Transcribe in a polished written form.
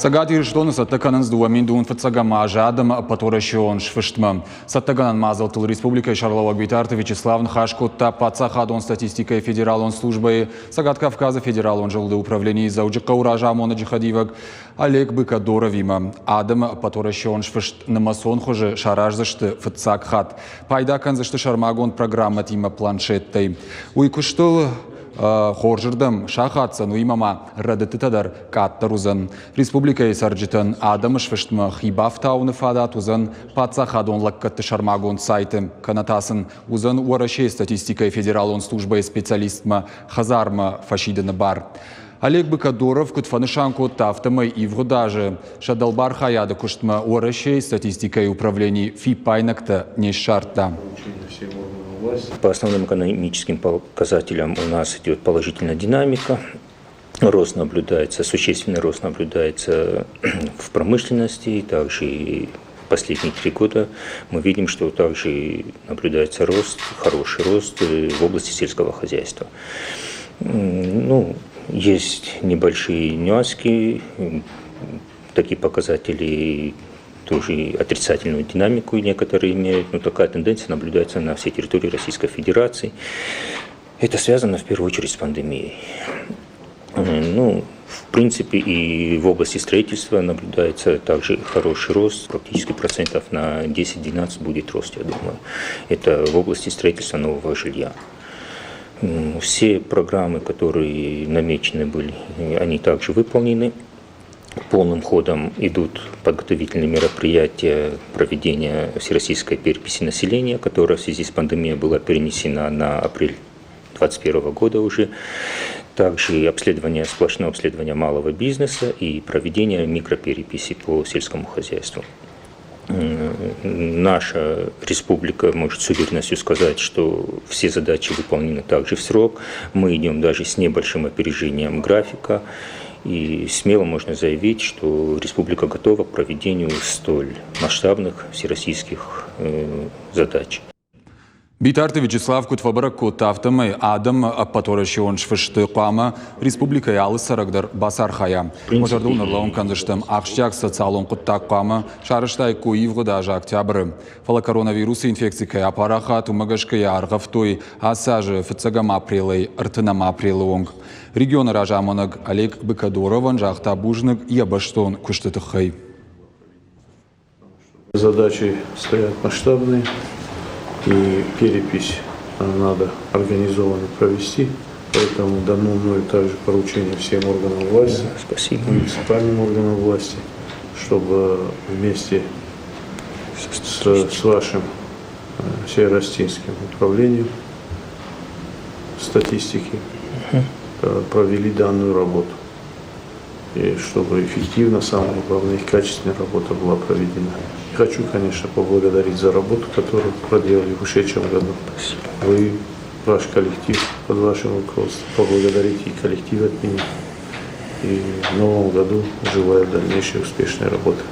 Сагати что нас оттаканан с дуамин дун фацагама жадам паторащион швыштма. Саттаганан мазалтыл республика Шарлова Гвитарта Вячеславн Хашкотта пацахадон статистикой федералон службой Сагат Кавказа федералон жилды управление зауджика уража мона джихадивак Олег Быкадоровима Адам паторащион швышт намасон хуже шаражзашты фацак хат. Пайдакан зашты шармагон программа тима планшеттой. Уйкуштыл Хоржырдым шахатсан уймама радытытадар каттарузан. Республика сарджитан Адам швыштма хибафтауны фадат узан пацахадон лаккатты шармагон сайты канатасын узан уарашей статистикой федералон службой специалистма хазарма фашиданы бар. Олег Быкадоров кутфанышанку тафтамай и вгодаже шадалбар хаяда куштма уарашей статистикой управлений фипайнакта не шарта. По основным экономическим показателям у нас идет положительная динамика. Рост наблюдается, существенный рост наблюдается в промышленности, также и последние 3 года мы видим, что также наблюдается рост, хороший рост в области сельского хозяйства. Есть небольшие нюансы, такие показатели тоже отрицательную динамику некоторые имеют, но такая тенденция наблюдается на всей территории Российской Федерации. Это связано в первую очередь с пандемией. В принципе, и в области строительства наблюдается также хороший рост, практически процентов на 10-12 будет рост, я думаю. Это в области строительства нового жилья. Все программы, которые намечены были, они также выполнены. Полным ходом идут подготовительные мероприятия проведения всероссийской переписи населения, которая в связи с пандемией была перенесена на апрель 2021 года уже. Также сплошное обследование малого бизнеса и проведение микропереписи по сельскому хозяйству. Наша республика может с уверенностью сказать, что все задачи выполнены также в срок. Мы идем даже с небольшим опережением графика. И смело можно заявить, что республика готова к проведению столь масштабных всероссийских задач. Битарты Вячеслав Кутфабарак Тафтамай Адам паторащион швышты қама республика ялы сарагдар басархая. Можардыл нұрлауын канзыштым ақштяк социалон құттақ қама шарыштай куивғыда октябры. Фала коронавирусы инфекцикая апараха тумагашкая арғавтой асажы фыцагам апрелей ыртынам апрелы онг. Регион ражамонаг Олег Быкадорован жақта бужныг ебаштон күштытықхай. Задачи стоят масштабные. И перепись надо организованно провести, поэтому дано мною также поручение всем органам власти, муниципальным органам власти, чтобы вместе с вашим северо-остинским управлением статистики провели данную работу. И чтобы эффективно, самое главное, и качественная работа была проведена. Хочу, конечно, поблагодарить за работу, которую проделали в ушедшем году. Вы, ваш коллектив, под вашим руководством, поблагодарите и коллектив от меня. И в новом году желаю дальнейшей успешной работы.